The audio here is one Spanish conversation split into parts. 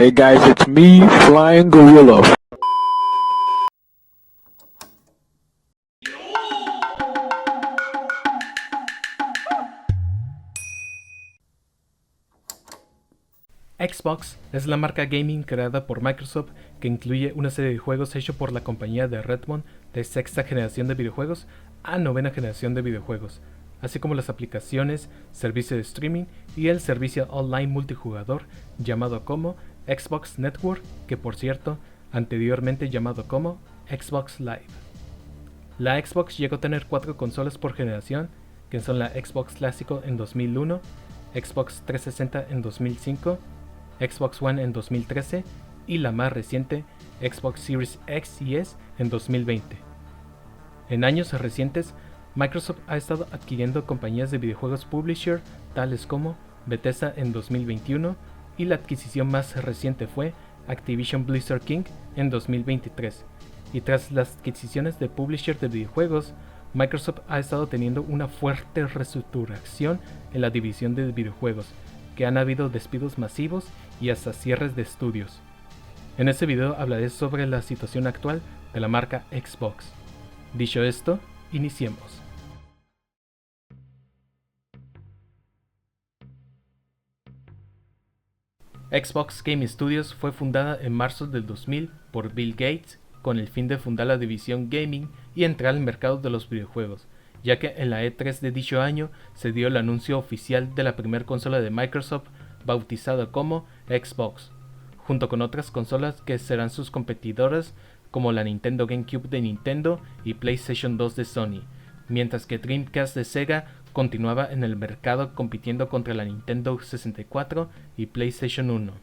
Hey guys, it's me, Flying Gorilla. Xbox es la marca gaming creada por Microsoft que incluye una serie de juegos hechos por la compañía de Redmond de sexta generación de videojuegos a novena generación de videojuegos, así como las aplicaciones, servicio de streaming y el servicio online multijugador llamado como Xbox Network, que por cierto, anteriormente llamado como Xbox Live. La Xbox llegó a tener 4 consolas por generación, que son la Xbox Clásico en 2001, Xbox 360 en 2005, Xbox One en 2013 y la más reciente Xbox Series X y S en 2020. En años recientes, Microsoft ha estado adquiriendo compañías de videojuegos publisher tales como Bethesda en 2021 y la adquisición más reciente fue Activision Blizzard King en 2023. Y tras las adquisiciones de publisher de videojuegos, Microsoft ha estado teniendo una fuerte reestructuración en la división de videojuegos, que han habido despidos masivos y hasta cierres de estudios. En este video hablaré sobre la situación actual de la marca Xbox. Dicho esto, iniciemos. Xbox Game Studios fue fundada en marzo del 2000 por Bill Gates con el fin de fundar la división gaming y entrar al mercado de los videojuegos, ya que en la E3 de dicho año se dio el anuncio oficial de la primera consola de Microsoft bautizada como Xbox, junto con otras consolas que serán sus competidoras como la Nintendo GameCube de Nintendo y PlayStation 2 de Sony, mientras que Dreamcast de Sega continuaba en el mercado compitiendo contra la Nintendo 64 y PlayStation 1.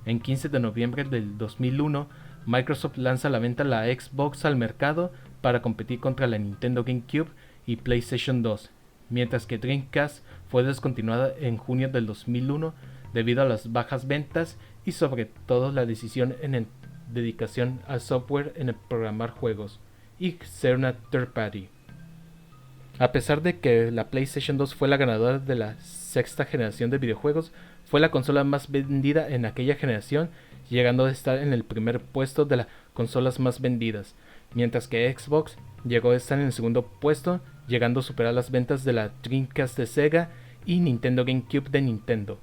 En 15 de noviembre del 2001, Microsoft lanza a la venta la Xbox al mercado para competir contra la Nintendo GameCube y PlayStation 2, mientras que Dreamcast fue descontinuada en junio del 2001 debido a las bajas ventas y sobre todo la decisión en dedicación al software en el programar juegos y ser una third party. A pesar de que la PlayStation 2 fue la ganadora de la sexta generación de videojuegos, fue la consola más vendida en aquella generación, llegando a estar en el primer puesto de las consolas más vendidas, mientras que Xbox llegó a estar en el segundo puesto, llegando a superar las ventas de la Dreamcast de Sega y Nintendo GameCube de Nintendo.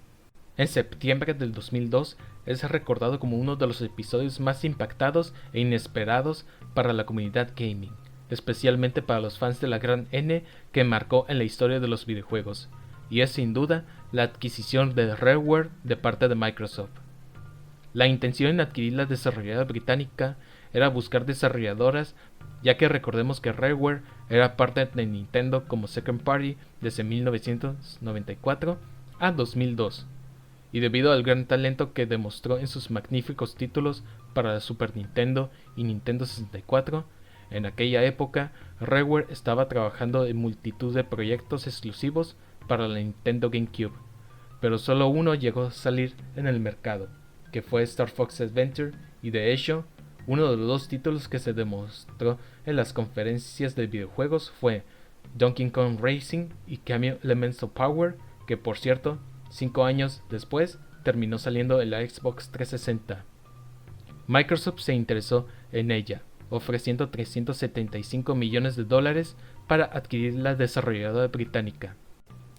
En septiembre del 2002 es recordado como uno de los episodios más impactados e inesperados para la comunidad gaming, especialmente para los fans de la gran N que marcó en la historia de los videojuegos, y es sin duda la adquisición de Rareware de parte de Microsoft. La intención en adquirir la desarrolladora británica era buscar desarrolladoras, ya que recordemos que Rareware era parte de Nintendo como second party desde 1994 a 2002, y debido al gran talento que demostró en sus magníficos títulos para la Super Nintendo y Nintendo 64, en aquella época Rareware estaba trabajando en multitud de proyectos exclusivos para la Nintendo GameCube, pero solo uno llegó a salir en el mercado, que fue Star Fox Adventure, y de hecho, uno de los dos títulos que se demostró en las conferencias de videojuegos fue Donkey Kong Racing y Cameo Elements of Power, que por cierto, 5 años después terminó saliendo en la Xbox 360. Microsoft se interesó en ella, ofreciendo $375 millones para adquirir la desarrolladora británica.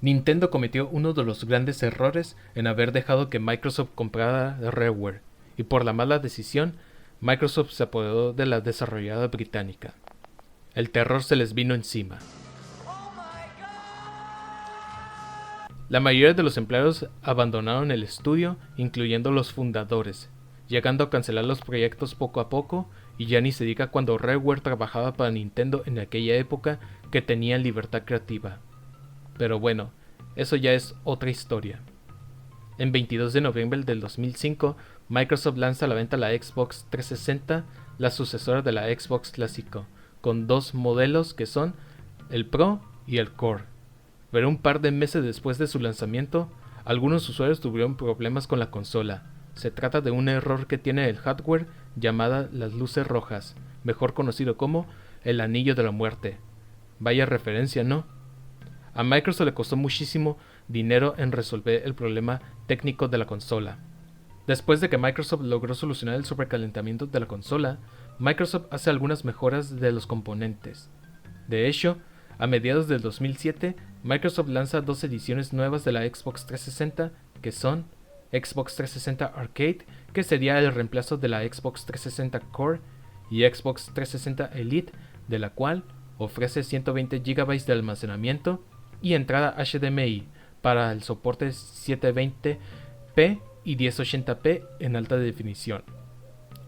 Nintendo cometió uno de los grandes errores en haber dejado que Microsoft comprara Rareware, y por la mala decisión, Microsoft se apoderó de la desarrolladora británica. El terror se les vino encima. La mayoría de los empleados abandonaron el estudio, incluyendo los fundadores, llegando a cancelar los proyectos poco a poco, y ya ni se diga cuando Rareware trabajaba para Nintendo en aquella época que tenía libertad creativa. Pero bueno, eso ya es otra historia. En 22 de noviembre del 2005, Microsoft lanza a la venta la Xbox 360, la sucesora de la Xbox Clásico, con dos modelos que son el Pro y el Core. Pero un par de meses después de su lanzamiento, algunos usuarios tuvieron problemas con la consola. Se trata de un error que tiene el hardware llamada las luces rojas, mejor conocido como el anillo de la muerte. Vaya referencia, ¿no? A Microsoft le costó muchísimo dinero en resolver el problema técnico de la consola. Después de que Microsoft logró solucionar el sobrecalentamiento de la consola, Microsoft hace algunas mejoras de los componentes. De hecho, a mediados del 2007, Microsoft lanza dos ediciones nuevas de la Xbox 360, que son Xbox 360 Arcade, que sería el reemplazo de la Xbox 360 Core, y Xbox 360 Elite, de la cual ofrece 120 GB de almacenamiento y entrada HDMI para el soporte 720p y 1080p en alta definición.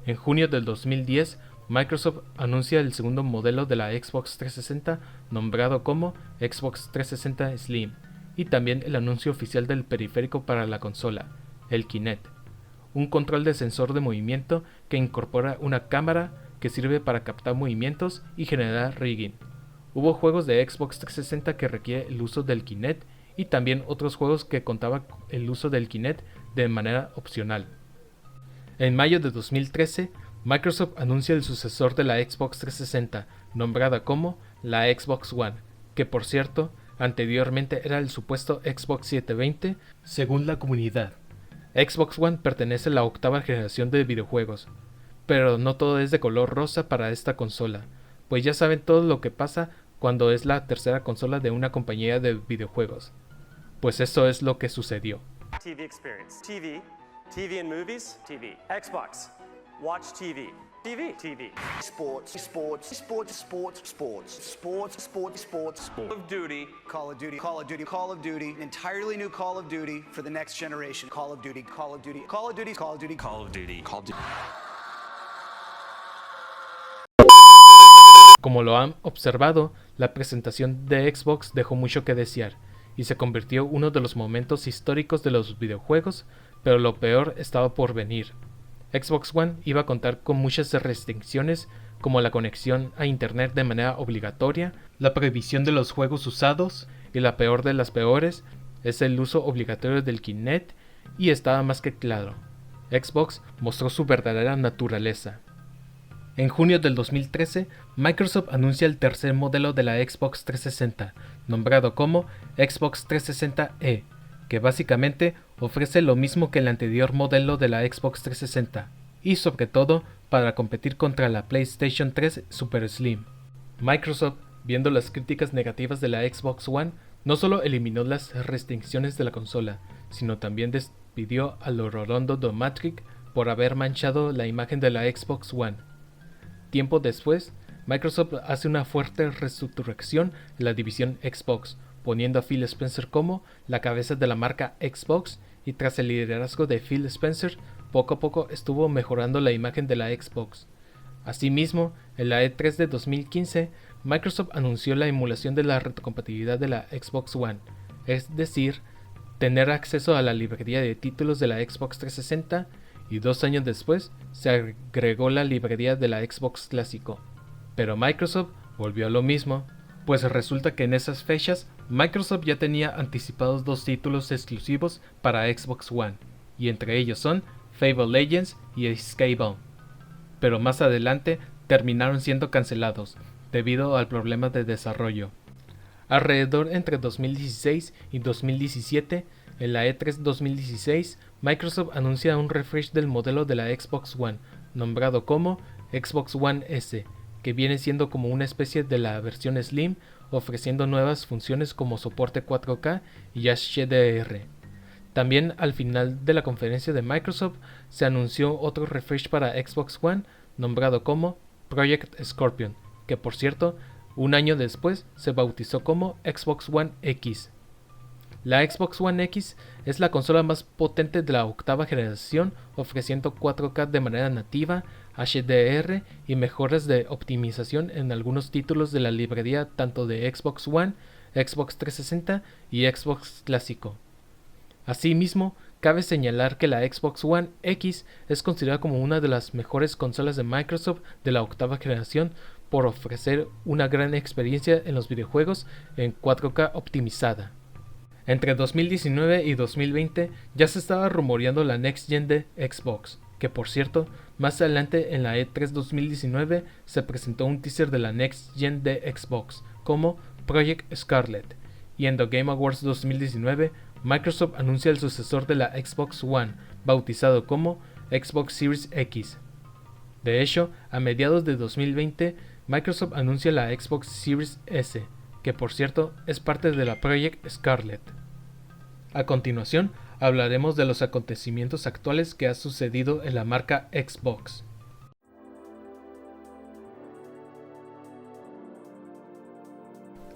En junio del 2010, Microsoft anuncia el segundo modelo de la Xbox 360, nombrado como Xbox 360 Slim, y también el anuncio oficial del periférico para la consola, el Kinect, un control de sensor de movimiento que incorpora una cámara que sirve para captar movimientos y generar rigging. Hubo juegos de Xbox 360 que requiere el uso del Kinect y también otros juegos que contaban el uso del Kinect de manera opcional. En mayo de 2013, Microsoft anuncia el sucesor de la Xbox 360, nombrada como la Xbox One, que por cierto, anteriormente era el supuesto Xbox 720, según la comunidad. Xbox One pertenece a la octava generación de videojuegos, pero no todo es de color rosa para esta consola, pues ya saben todo lo que pasa cuando es la tercera consola de una compañía de videojuegos. Pues eso es lo que sucedió. TV experience. TV and movies. TV. Xbox. Watch TV. TV. Sports. Call of Duty. Call of Duty. An entirely new Call of Duty for the next generation. Call of Duty. Como lo han observado, la presentación de Xbox dejó mucho que desear, y se convirtió en uno de los momentos históricos de los videojuegos, pero lo peor estaba por venir. Xbox One iba a contar con muchas restricciones, como la conexión a internet de manera obligatoria, la prohibición de los juegos usados, y la peor de las peores es el uso obligatorio del Kinect, y estaba más que claro. Xbox mostró su verdadera naturaleza. En junio del 2013, Microsoft anuncia el tercer modelo de la Xbox 360, nombrado como Xbox 360e, que básicamente ofrece lo mismo que el anterior modelo de la Xbox 360, y sobre todo para competir contra la PlayStation 3 Super Slim. Microsoft, viendo las críticas negativas de la Xbox One, no solo eliminó las restricciones de la consola, sino también despidió a Rolando Domatric por haber manchado la imagen de la Xbox One. Tiempo después, Microsoft hace una fuerte reestructuración en la división Xbox, poniendo a Phil Spencer como la cabeza de la marca Xbox, y tras el liderazgo de Phil Spencer, poco a poco estuvo mejorando la imagen de la Xbox. Asimismo, en la E3 de 2015, Microsoft anunció la emulación de la retrocompatibilidad de la Xbox One, es decir, tener acceso a la librería de títulos de la Xbox 360, y 2 años después se agregó la librería de la Xbox clásico. Pero Microsoft volvió a lo mismo, pues resulta que en esas fechas Microsoft ya tenía anticipados 2 títulos exclusivos para Xbox One, y entre ellos son Fable Legends y Scalebound. Pero más adelante terminaron siendo cancelados, debido al problema de desarrollo. Alrededor entre 2016 y 2017, en la E3 2016, Microsoft anuncia un refresh del modelo de la Xbox One, nombrado como Xbox One S, que viene siendo como una especie de la versión Slim, ofreciendo nuevas funciones como soporte 4K y HDR. También al final de la conferencia de Microsoft se anunció otro refresh para Xbox One, nombrado como Project Scorpion, que por cierto, un año después se bautizó como Xbox One X. La Xbox One X es la consola más potente de la octava generación, ofreciendo 4K de manera nativa, HDR y mejoras de optimización en algunos títulos de la librería tanto de Xbox One, Xbox 360 y Xbox clásico. Asimismo, cabe señalar que la Xbox One X es considerada como una de las mejores consolas de Microsoft de la octava generación por ofrecer una gran experiencia en los videojuegos en 4K optimizada. Entre 2019 y 2020 ya se estaba rumoreando la Next Gen de Xbox, que por cierto, más adelante en la E3 2019 se presentó un teaser de la Next Gen de Xbox como Project Scarlet, y en The Game Awards 2019 Microsoft anuncia el sucesor de la Xbox One, bautizado como Xbox Series X. De hecho, a mediados de 2020, Microsoft anuncia la Xbox Series S, que por cierto es parte de la Project Scarlett. A continuación, hablaremos de los acontecimientos actuales que ha sucedido en la marca Xbox.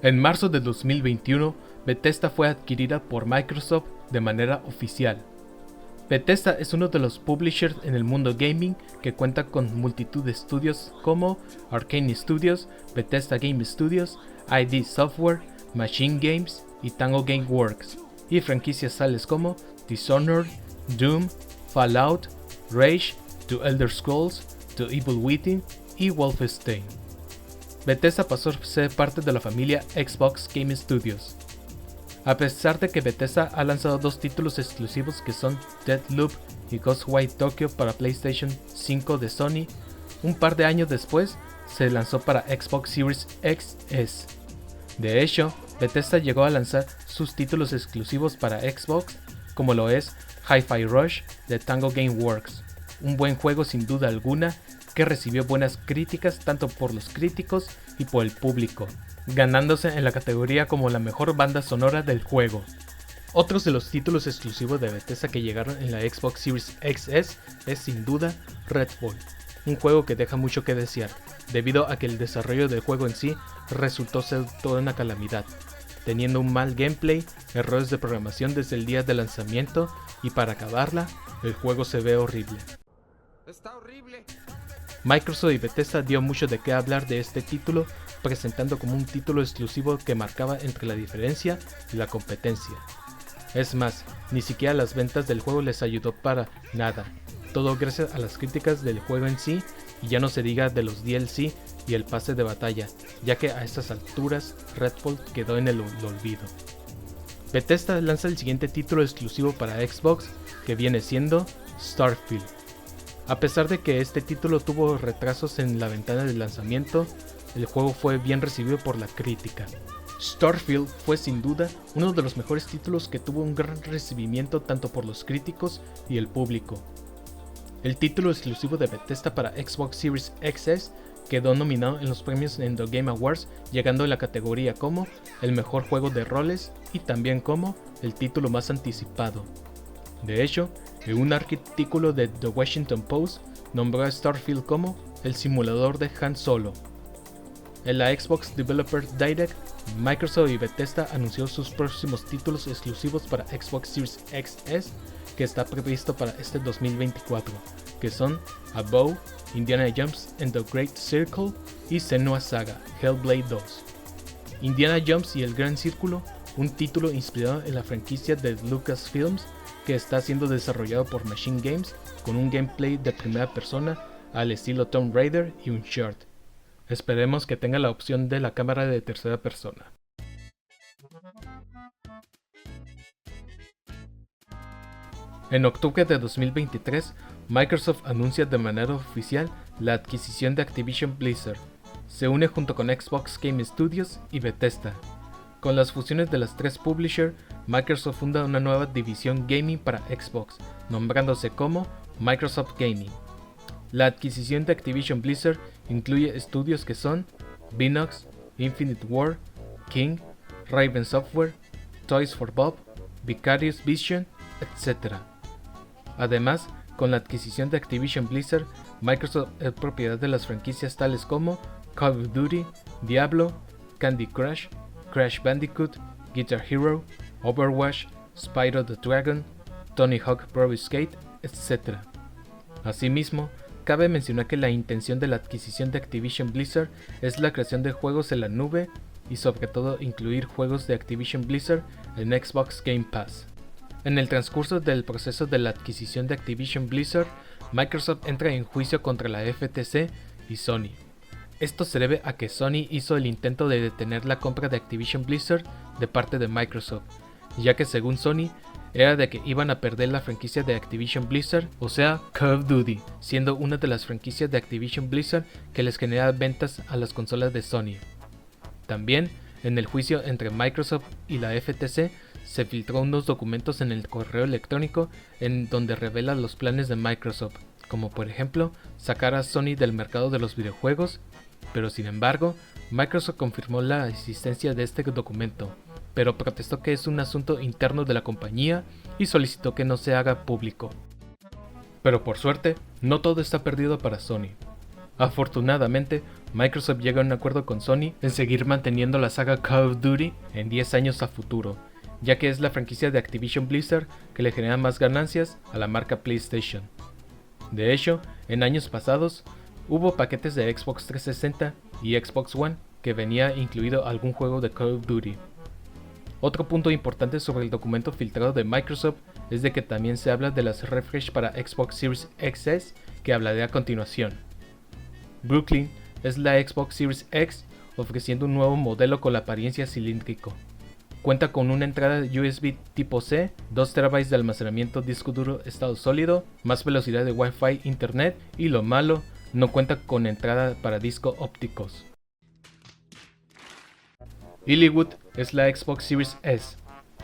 En marzo de 2021, Bethesda fue adquirida por Microsoft de manera oficial. Bethesda es uno de los publishers en el mundo gaming que cuenta con multitud de estudios como Arcane Studios, Bethesda Game Studios, ID Software, Machine Games y Tango Gameworks, y franquicias tales como Dishonored, Doom, Fallout, Rage, The Elder Scrolls, The Evil Within y Wolfenstein. Bethesda pasó a ser parte de la familia Xbox Game Studios. A pesar de que Bethesda ha lanzado dos títulos exclusivos que son Deathloop y Ghostwire Tokyo para PlayStation 5 de Sony, un par de años después se lanzó para Xbox Series XS. De hecho, Bethesda llegó a lanzar sus títulos exclusivos para Xbox, como lo es Hi-Fi Rush de Tango Gameworks, un buen juego sin duda alguna que recibió buenas críticas tanto por los críticos y por el público, ganándose en la categoría como la mejor banda sonora del juego. Otros de los títulos exclusivos de Bethesda que llegaron en la Xbox Series XS es sin duda Redfall, un juego que deja mucho que desear, debido a que el desarrollo del juego en sí resultó ser toda una calamidad, teniendo un mal gameplay, errores de programación desde el día de lanzamiento y para acabarla, el juego se ve horrible. Está horrible. Microsoft y Bethesda dio mucho de qué hablar de este título, presentando como un título exclusivo que marcaba entre la diferencia y la competencia. Es más, ni siquiera las ventas del juego les ayudó para nada, todo gracias a las críticas del juego en sí, y ya no se diga de los DLC y el pase de batalla, ya que a estas alturas Redfall quedó en el olvido. Bethesda lanza el siguiente título exclusivo para Xbox, que viene siendo Starfield. A pesar de que este título tuvo retrasos en la ventana de lanzamiento, el juego fue bien recibido por la crítica. Starfield fue sin duda uno de los mejores títulos que tuvo un gran recibimiento tanto por los críticos y el público. El título exclusivo de Bethesda para Xbox Series XS quedó nominado en los premios en The Game Awards, llegando a la categoría como el mejor juego de roles y también como el título más anticipado. De hecho, en un artículo de The Washington Post nombró a Starfield como el simulador de Han Solo. En la Xbox Developers Direct, Microsoft y Bethesda anunció sus próximos títulos exclusivos para Xbox Series XS, que está previsto para este 2024, que son Above, Indiana Jones and the Great Circle y Senua Saga, Hellblade 2. Indiana Jones y el Gran Círculo, un título inspirado en la franquicia de Lucasfilms, que está siendo desarrollado por Machine Games con un gameplay de primera persona al estilo Tomb Raider y Uncharted. Esperemos que tenga la opción de la cámara de tercera persona. En octubre de 2023, Microsoft anuncia de manera oficial la adquisición de Activision Blizzard. Se une junto con Xbox Game Studios y Bethesda. Con las fusiones de las tres publishers, Microsoft funda una nueva división gaming para Xbox, nombrándose como Microsoft Gaming. La adquisición de Activision Blizzard incluye estudios que son Binox, Infinite Ward, King, Raven Software, Toys for Bob, Vicarious Vision, etc. Además, con la adquisición de Activision Blizzard, Microsoft es propiedad de las franquicias tales como Call of Duty, Diablo, Candy Crush, Crash Bandicoot, Guitar Hero, Overwatch, Spyro the Dragon, Tony Hawk Pro Skate, etc. Asimismo, cabe mencionar que la intención de la adquisición de Activision Blizzard es la creación de juegos en la nube y sobre todo incluir juegos de Activision Blizzard en Xbox Game Pass. En el transcurso del proceso de la adquisición de Activision Blizzard, Microsoft entra en juicio contra la FTC y Sony. Esto se debe a que Sony hizo el intento de detener la compra de Activision Blizzard de parte de Microsoft, ya que según Sony, era de que iban a perder la franquicia de Activision Blizzard, o sea, Call of Duty, siendo una de las franquicias de Activision Blizzard que les genera ventas a las consolas de Sony. También, en el juicio entre Microsoft y la FTC, se filtró unos documentos en el correo electrónico en donde revela los planes de Microsoft, como por ejemplo sacar a Sony del mercado de los videojuegos, pero sin embargo, Microsoft confirmó la existencia de este documento, pero protestó que es un asunto interno de la compañía y solicitó que no se haga público. Pero por suerte, no todo está perdido para Sony. Afortunadamente, Microsoft llega a un acuerdo con Sony en seguir manteniendo la saga Call of Duty en 10 años a futuro, ya que es la franquicia de Activision Blizzard que le genera más ganancias a la marca PlayStation. De hecho, en años pasados, hubo paquetes de Xbox 360 y Xbox One que venía incluido algún juego de Call of Duty. Otro punto importante sobre el documento filtrado de Microsoft es de que también se habla de las refresh para Xbox Series XS que hablaré a continuación. Brooklyn es la Xbox Series X ofreciendo un nuevo modelo con la apariencia cilíndrico. Cuenta con una entrada USB tipo C, 2 TB de almacenamiento disco duro estado sólido, más velocidad de Wi-Fi internet y lo malo, no cuenta con entrada para disco ópticos. Hollywood es la Xbox Series S.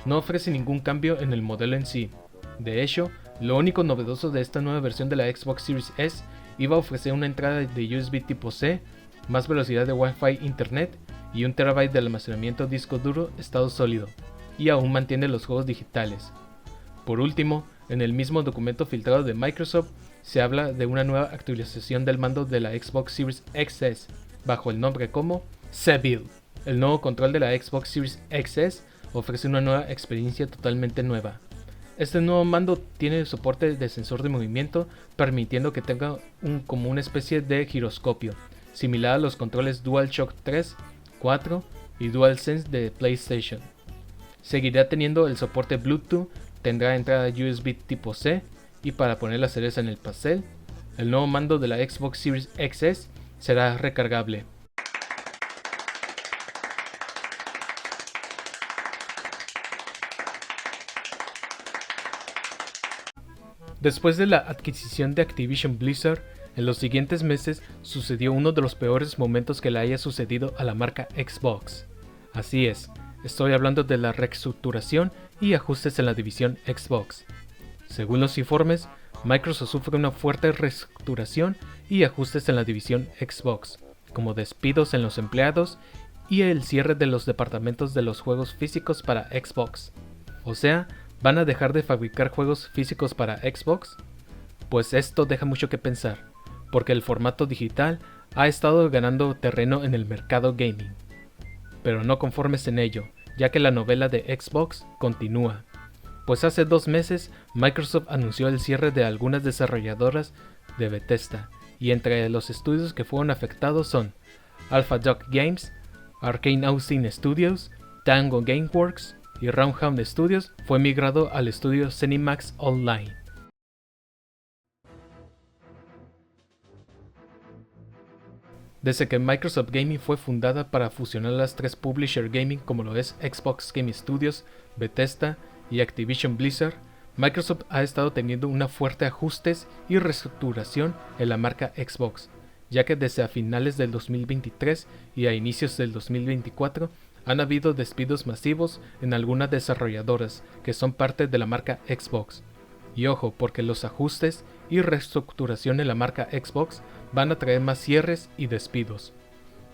No ofrece ningún cambio en el modelo en sí. De hecho, lo único novedoso de esta nueva versión de la Xbox Series S iba a ofrecer una entrada de USB tipo C, más velocidad de Wi-Fi internet y 1 TB de almacenamiento disco duro estado sólido, y aún mantiene los juegos digitales. Por último, en el mismo documento filtrado de Microsoft se habla de una nueva actualización del mando de la Xbox Series XS, bajo el nombre como Seville. El nuevo control de la Xbox Series XS ofrece una nueva experiencia totalmente nueva. Este nuevo mando tiene soporte de sensor de movimiento, permitiendo que tenga como una especie de giroscopio, similar a los controles DualShock 3, 4 y DualSense de PlayStation. Seguirá teniendo el soporte Bluetooth, tendrá entrada USB tipo C y para poner la cereza en el pastel, el nuevo mando de la Xbox Series XS será recargable. Después de la adquisición de Activision Blizzard, en los siguientes meses sucedió uno de los peores momentos que le haya sucedido a la marca Xbox. Así es, estoy hablando de la reestructuración y ajustes en la división Xbox. Según los informes, Microsoft sufre una fuerte reestructuración y ajustes en la división Xbox, como despidos en los empleados y el cierre de los departamentos de los juegos físicos para Xbox. O sea, ¿van a dejar de fabricar juegos físicos para Xbox? Pues esto deja mucho que pensar, porque el formato digital ha estado ganando terreno en el mercado gaming. Pero no conformes en ello, ya que la novela de Xbox continúa. Pues hace 2 meses Microsoft anunció el cierre de algunas desarrolladoras de Bethesda, y entre los estudios que fueron afectados son Alpha Dog Games, Arcane Austin Studios, Tango Gameworks y Roundhound Studios fue migrado al estudio ZeniMax Online. Desde que Microsoft Gaming fue fundada para fusionar las 3 publisher gaming como lo es Xbox Game Studios, Bethesda y Activision Blizzard, Microsoft ha estado teniendo una fuerte ajustes y reestructuración en la marca Xbox, ya que desde a finales del 2023 y a inicios del 2024 han habido despidos masivos en algunas desarrolladoras que son parte de la marca Xbox. Y ojo, porque los ajustes y reestructuración en la marca Xbox van a traer más cierres y despidos.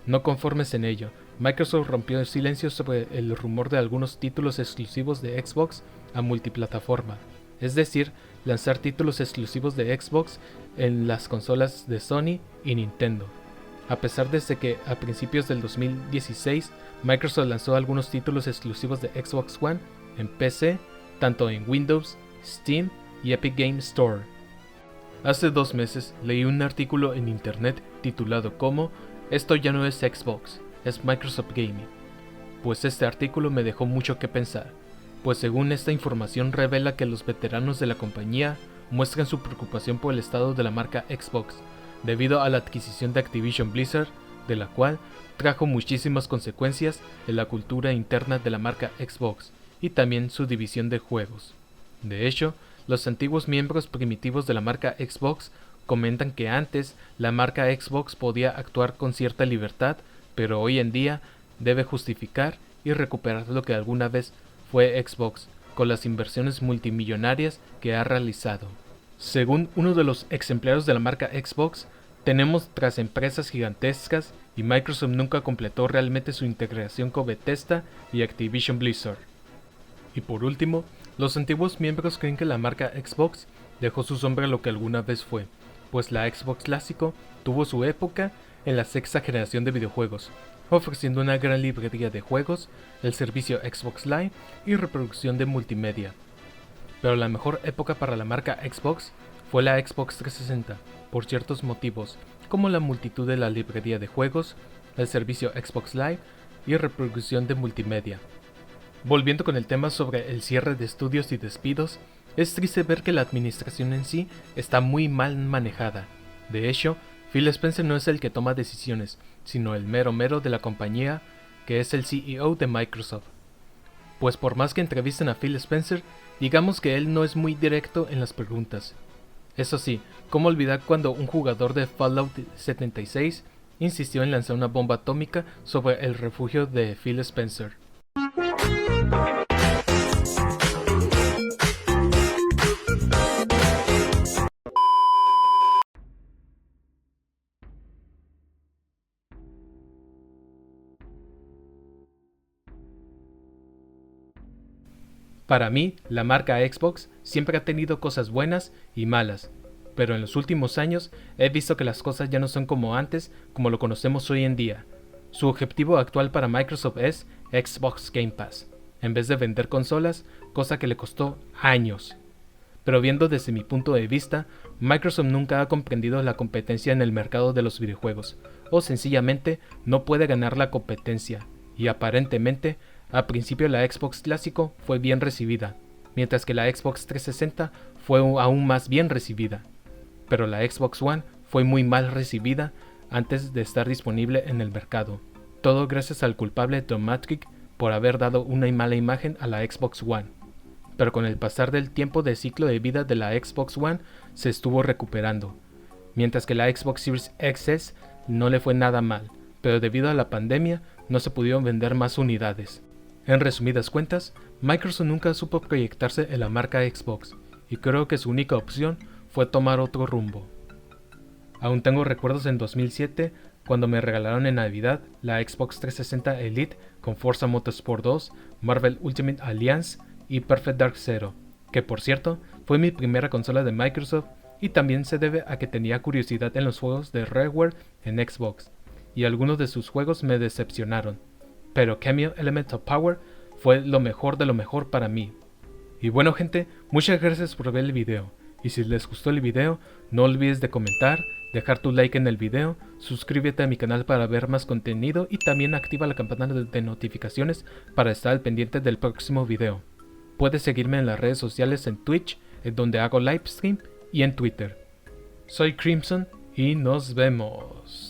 No conformes en ello, Microsoft rompió el silencio sobre el rumor de algunos títulos exclusivos de Xbox a multiplataforma, es decir, lanzar títulos exclusivos de Xbox en las consolas de Sony y Nintendo. A pesar de que a principios del 2016 Microsoft lanzó algunos títulos exclusivos de Xbox One en PC, tanto en Windows, Steam y Epic Games Store. Hace 2 meses leí un artículo en internet titulado como "Esto ya no es Xbox, es Microsoft Gaming". Pues este artículo me dejó mucho que pensar, pues según esta información revela que los veteranos de la compañía muestran su preocupación por el estado de la marca Xbox, debido a la adquisición de Activision Blizzard, de la cual trajo muchísimas consecuencias en la cultura interna de la marca Xbox y también su división de juegos. De hecho, los antiguos miembros primitivos de la marca Xbox comentan que antes la marca Xbox podía actuar con cierta libertad, pero hoy en día debe justificar y recuperar lo que alguna vez fue Xbox, con las inversiones multimillonarias que ha realizado. Según uno de los ex empleados de la marca Xbox, tenemos tras empresas gigantescas y Microsoft nunca completó realmente su integración con Bethesda y Activision Blizzard. Y por último, los antiguos miembros creen que la marca Xbox dejó su sombra a lo que alguna vez fue, pues la Xbox clásico tuvo su época en la sexta generación de videojuegos, ofreciendo una gran librería de juegos, el servicio Xbox Live y reproducción de multimedia. Pero la mejor época para la marca Xbox fue la Xbox 360, por ciertos motivos, como la multitud de la librería de juegos, el servicio Xbox Live y reproducción de multimedia. Volviendo con el tema sobre el cierre de estudios y despidos, es triste ver que la administración en sí está muy mal manejada. De hecho, Phil Spencer no es el que toma decisiones, sino el mero de la compañía, que es el CEO de Microsoft. Pues por más que entrevisten a Phil Spencer, digamos que él no es muy directo en las preguntas. Eso sí, ¿cómo olvidar cuando un jugador de Fallout 76 insistió en lanzar una bomba atómica sobre el refugio de Phil Spencer? Para mí, la marca Xbox siempre ha tenido cosas buenas y malas, pero en los últimos años he visto que las cosas ya no son como antes, como lo conocemos hoy en día. Su objetivo actual para Microsoft es Xbox Game Pass, en vez de vender consolas, cosa que le costó años. Pero viendo desde mi punto de vista, Microsoft nunca ha comprendido la competencia en el mercado de los videojuegos, o sencillamente no puede ganar la competencia, y aparentemente, al principio la Xbox clásico fue bien recibida, mientras que la Xbox 360 fue aún más bien recibida, pero la Xbox One fue muy mal recibida antes de estar disponible en el mercado, todo gracias al culpable Tom Matrick por haber dado una mala imagen a la Xbox One. Pero con el pasar del tiempo de ciclo de vida de la Xbox One se estuvo recuperando, mientras que la Xbox Series XS no le fue nada mal, pero debido a la pandemia no se pudieron vender más unidades. En resumidas cuentas, Microsoft nunca supo proyectarse en la marca Xbox, y creo que su única opción fue tomar otro rumbo. Aún tengo recuerdos en 2007, cuando me regalaron en Navidad la Xbox 360 Elite con Forza Motorsport 2, Marvel Ultimate Alliance y Perfect Dark Zero, que por cierto fue mi primera consola de Microsoft y también se debe a que tenía curiosidad en los juegos de Rareware en Xbox, y algunos de sus juegos me decepcionaron, pero Cameo Elemental Power fue lo mejor de lo mejor para mí. Y bueno gente, muchas gracias por ver el video, y si les gustó el video, no olvides de comentar, dejar tu like en el video, suscríbete a mi canal para ver más contenido y también activa la campana de notificaciones para estar al pendiente del próximo video. Puedes seguirme en las redes sociales en Twitch, en donde hago livestream, y en Twitter. Soy Crimson y nos vemos.